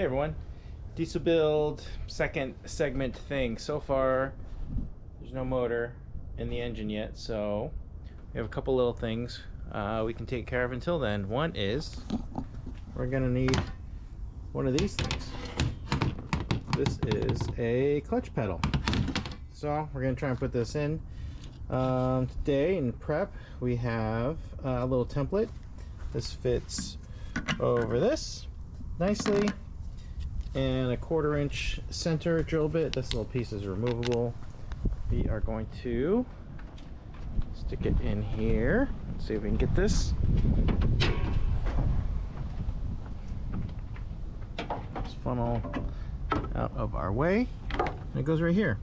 everyone, diesel build second segment thing. So far there's no motor in the engine yet, so we have a couple little things we can take care of until then. One is we're gonna need one of these things. This is a clutch pedal, so we're gonna try and put this in. Today in prep we have a little template. This fits over this nicely, and a 1/4 inch center drill bit. This little piece is removable. We are going to stick it in here. Let's see if we can get this. Just funnel out of our way, and it goes right here.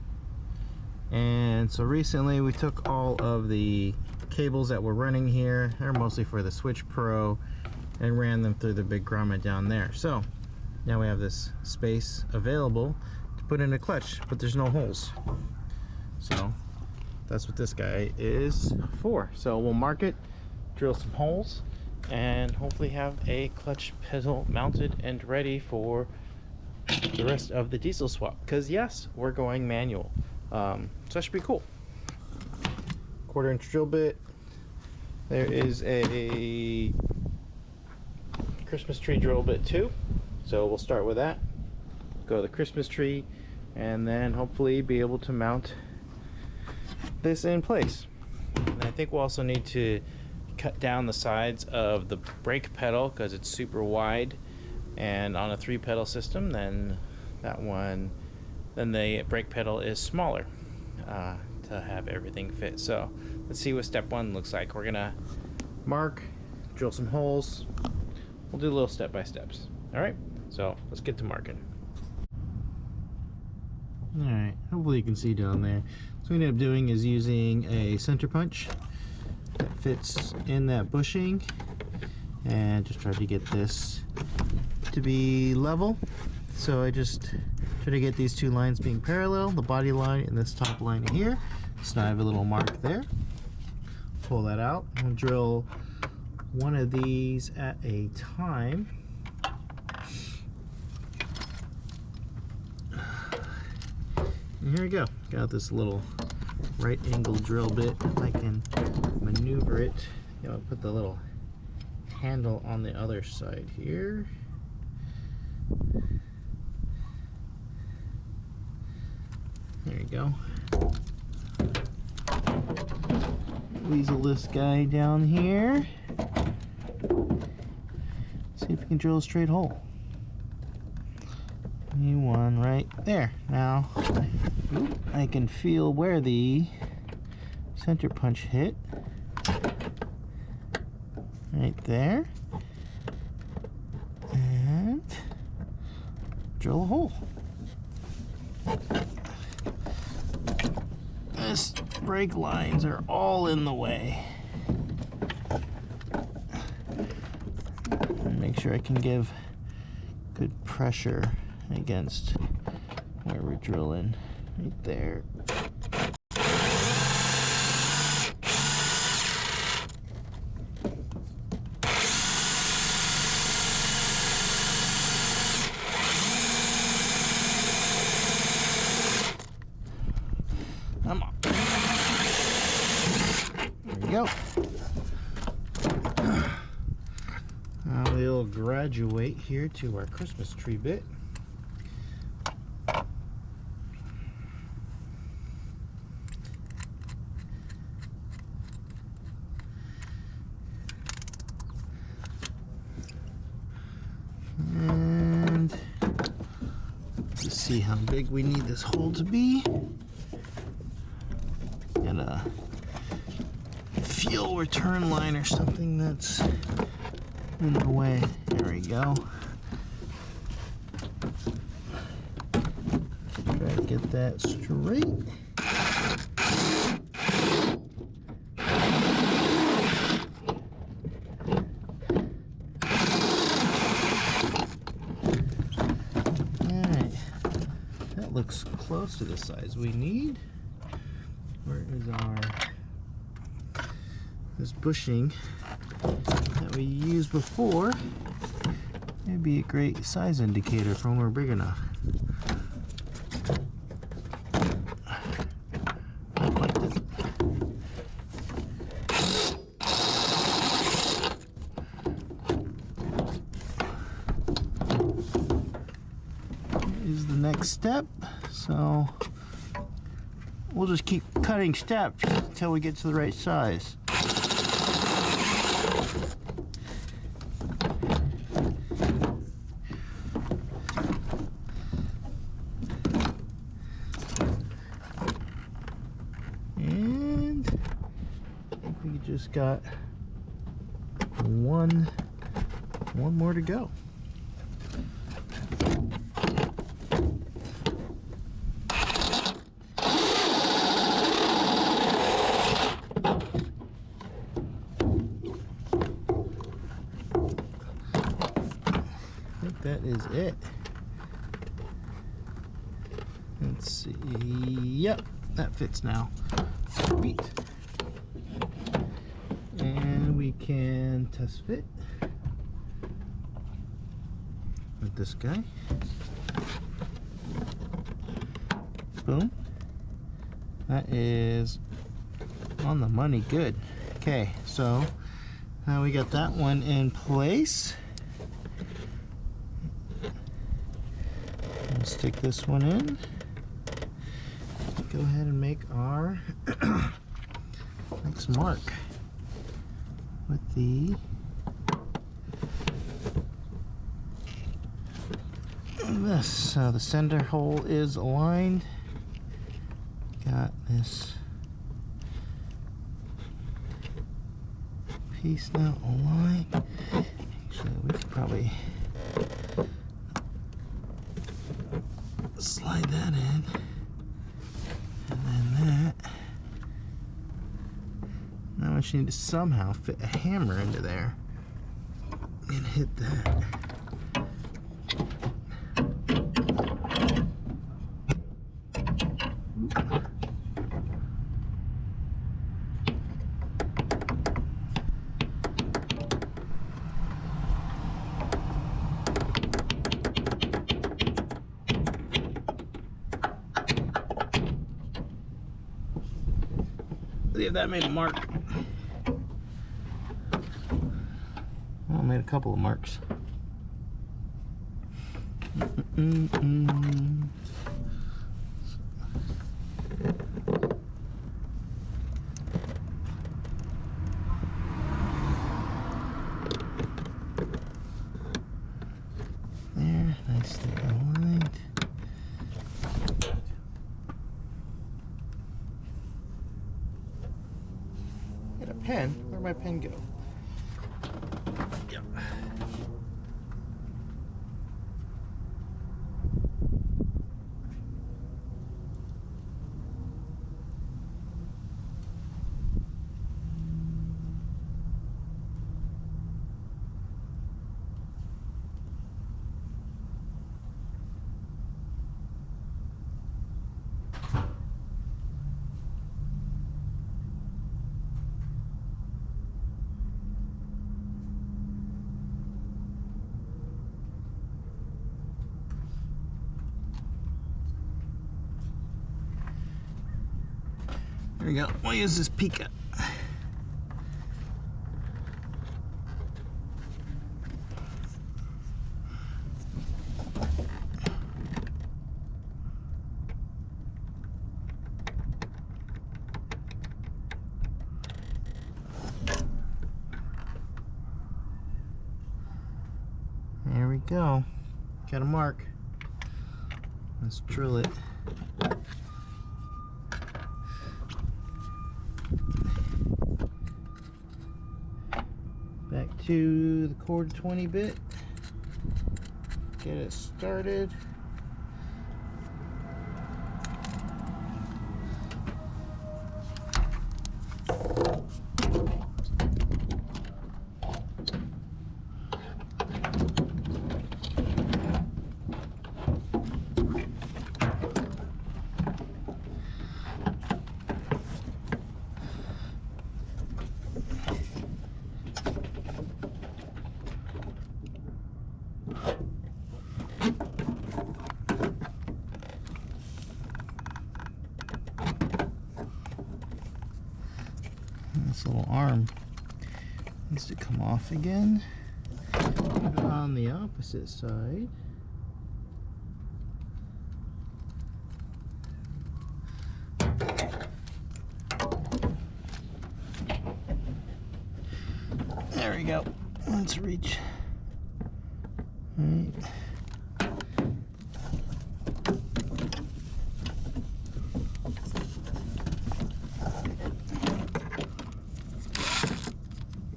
And so recently we took all of the cables that were running here, they're mostly for the Switch Pro, and ran them through the big grommet down there. So now we have this space available to put in a clutch, but there's no holes. So that's what this guy is for. So we'll mark it, drill some holes, and hopefully have a clutch pedal mounted and ready for the rest of the diesel swap. Because yes, we're going manual. So that should be cool. 1/4 inch drill bit. There is a Christmas tree drill bit too, so we'll start with that. Go to the Christmas tree, and then hopefully be able to mount this in place. And I think we'll also need to cut down the sides of the brake pedal because it's super wide, and on a 3-pedal system, then the brake pedal is smaller to have everything fit. So let's see what step 1 looks like. We're gonna mark, drill some holes. We'll do little step-by-steps. Alright, so let's get to marking. Alright, hopefully you can see down there. So what we ended up doing is using a center punch that fits in that bushing, and just try to get this to be level. So I just try to get these two lines being parallel, the body line and this top line here. So now I have a little mark there. Pull that out. I'll drill one of these at a time. And here we go. Got this little right angle drill bit. If I can maneuver it, I'll put the little handle on the other side here. There you go. Weasel this guy down here. See if we can drill a straight hole. One right there. Now I can feel where the center punch hit. Right there. And drill a hole. This brake lines are all in the way. Make sure I can give good pressure against where we're drilling. Right there. Come on. There we go. Now we'll graduate here to our Christmas tree bit. And let's see how big we need this hole to be. Get a fuel return line or something that's in the way. There we go. Try to get that straight. Alright. That looks close to the size we need. Where is this bushing that we used before? It'd be a great size indicator for when we're big enough. Not quite this. Is the next step, so we'll just keep cutting steps until we get to the right size. And I think we just got one more to go. I think that is it. Let's see. Yep, that fits now. Sweet. And we can test fit with this guy. Boom. That is on the money. Good. Okay, so now we got that one in place. Let's stick this one in. Go ahead and make our next mark with this. So the center hole is aligned. Got this piece now aligned. Actually, we could probably slide that in, and then that. Now I just need to somehow fit a hammer into there and hit that. See if that made a mark. Well, I made a couple of marks. There, nicely aligned. Get a pen. Where'd my pen go? Yep. There we go. We'll use this Pika. There we go. Got a mark. Let's drill it. Back to the cord 20 bit. Get it started. This little arm needs to come off again. Put it on the opposite side. There we go. Let's reach. Right.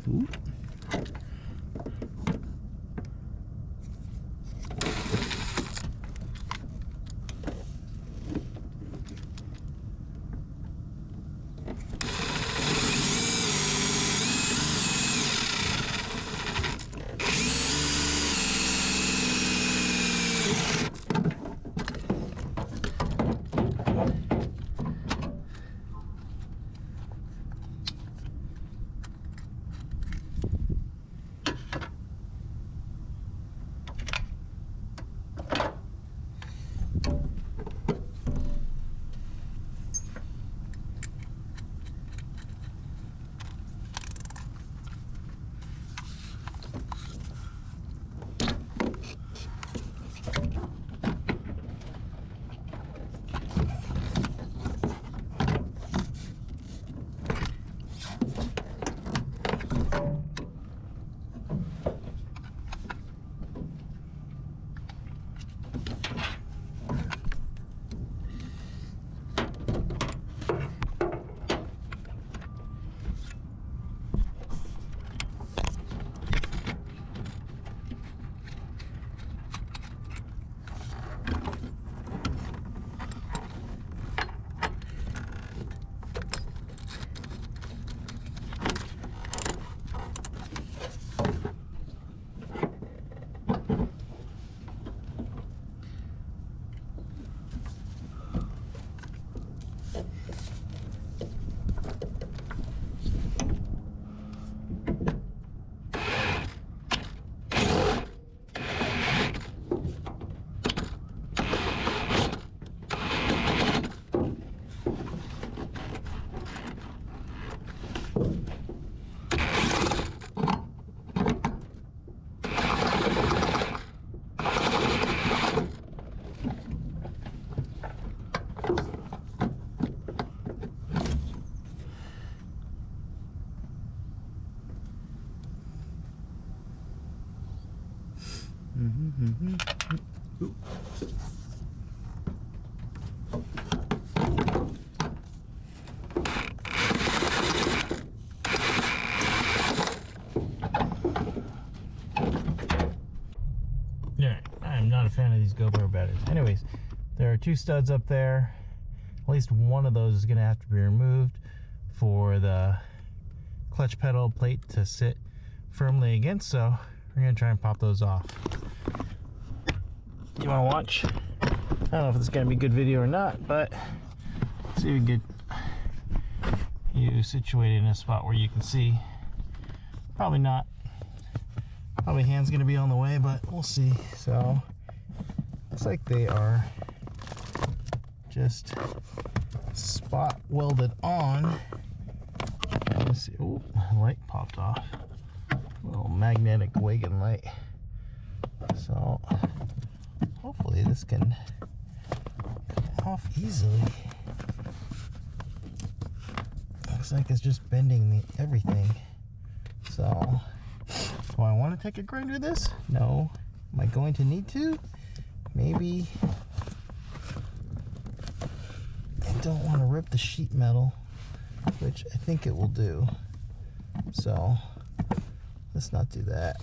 Ooh. Ooh. Yeah, I'm not a fan of these GoPro batteries. Anyways, there are two studs up there. At least one of those is going to have to be removed for the clutch pedal plate to sit firmly against, so we're going to try and pop those off. You want to watch? I don't know if it's going to be a good video or not, but see if we can get you situated in a spot where you can see. Probably not. Probably hand's going to be on the way, but we'll see. So looks like they are just spot welded on. Let's see. Oh, light popped off. Little magnetic wagon light. So hopefully this can come off easily. Looks like it's just bending everything. So do I want to take a grinder this? No. Am I going to need to? Maybe. I don't want to rip the sheet metal, which I think it will do. So let's not do that.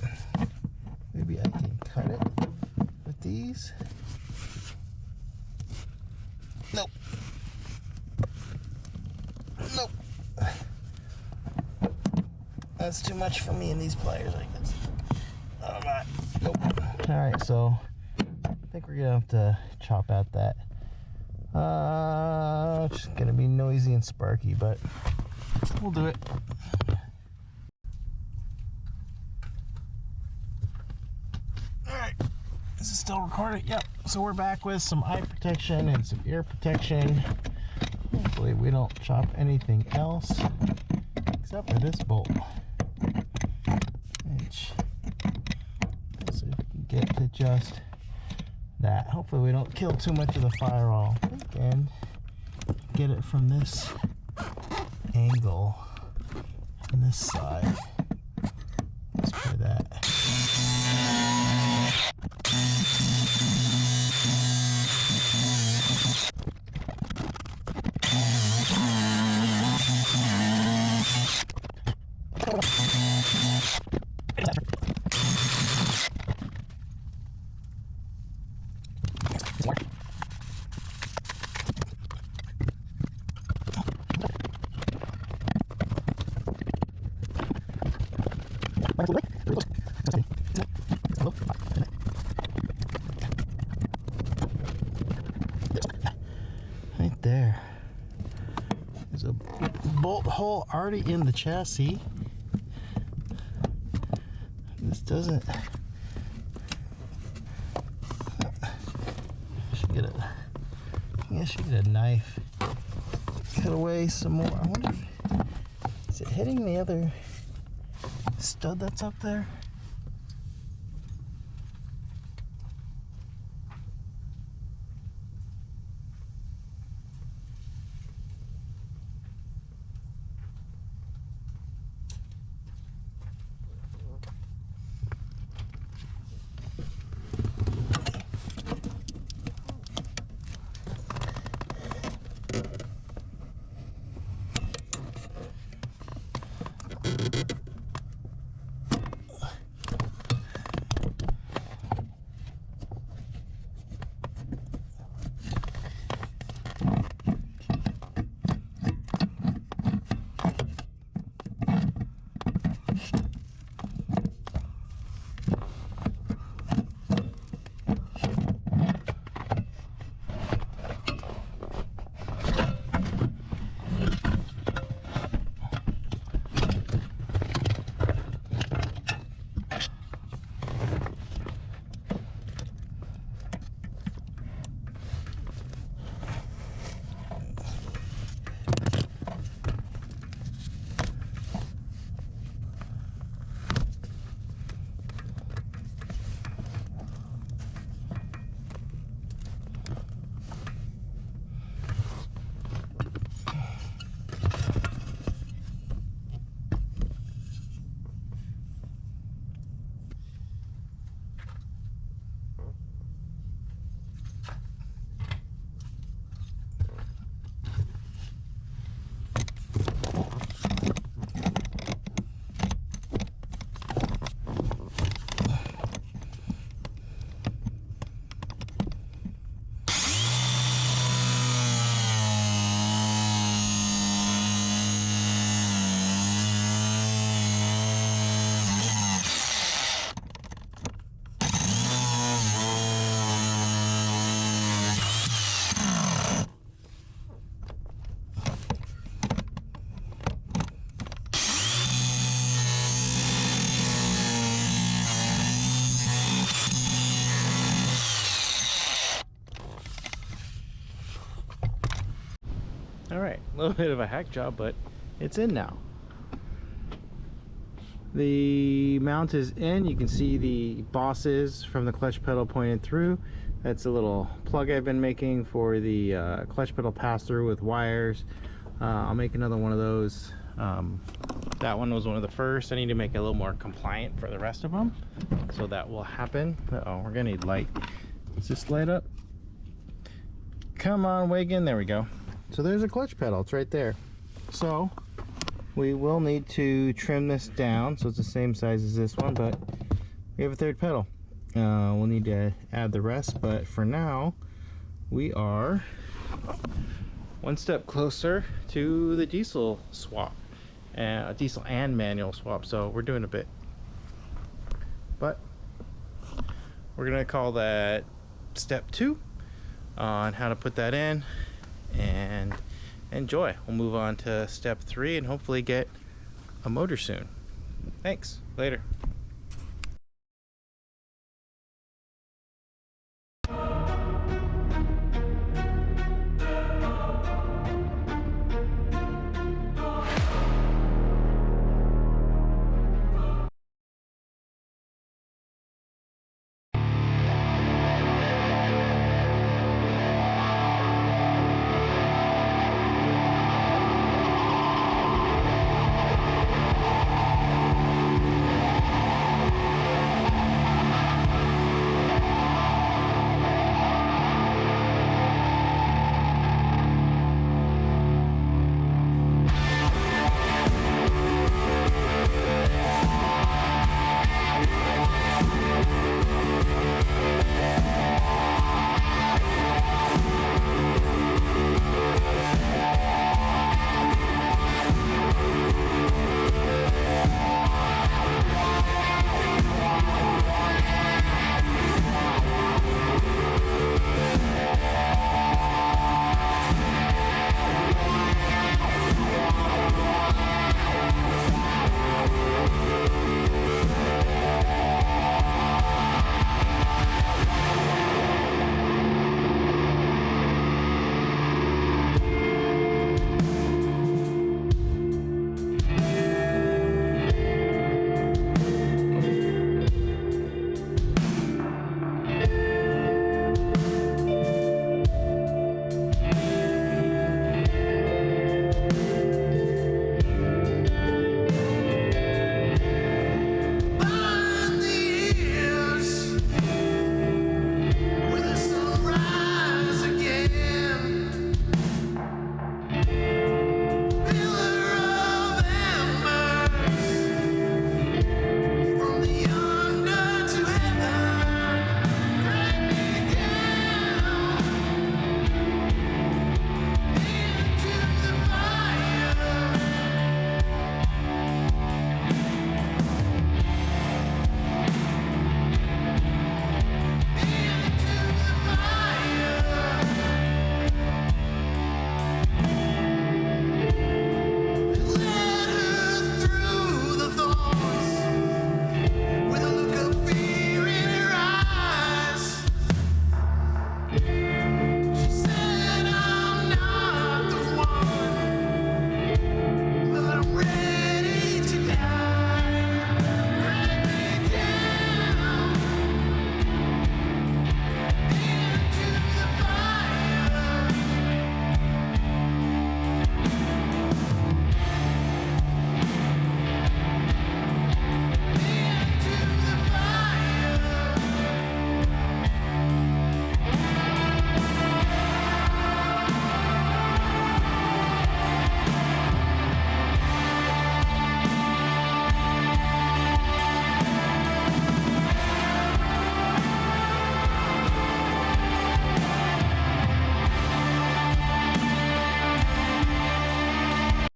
Maybe I can cut it with these. Nope. Nope. That's too much for me in these pliers, I guess. Oh, not. Nope. Alright, so I think we're gonna have to chop out that. It's gonna be noisy and sparky, but we'll do it. Alright. Is it still recording? Yep. So we're back with some eye protection and some ear protection. Hopefully we don't chop anything else. except for this bolt, which, let's see if we can get to just that. Hopefully we don't kill too much of the firewall, and get it from this angle on this side. Let's try that. Right there. There's a bolt hole already in the chassis. This doesn't. I should get a. I guess you get a knife. Cut away some more. I wonder if is it hitting the other stud that's up there? Alright, a little bit of a hack job, but it's in now. The mount is in. You can see the bosses from the clutch pedal pointed through. That's a little plug I've been making for the clutch pedal pass-through with wires. I'll make another one of those. That one was one of the first. I need to make it a little more compliant for the rest of them, so that will happen. Uh-oh, we're gonna need light. Let's just light up. Come on, Wagon. There we go. So there's a clutch pedal. It's right there. So we will need to trim this down so it's the same size as this one, but we have a third pedal. We'll need to add the rest, but for now we are one step closer to the diesel swap, a diesel and manual swap. So we're doing a bit, but we're gonna call that step 2 on how to put that in, and enjoy. We'll move on to step 3 and hopefully get a motor soon. Thanks. Later.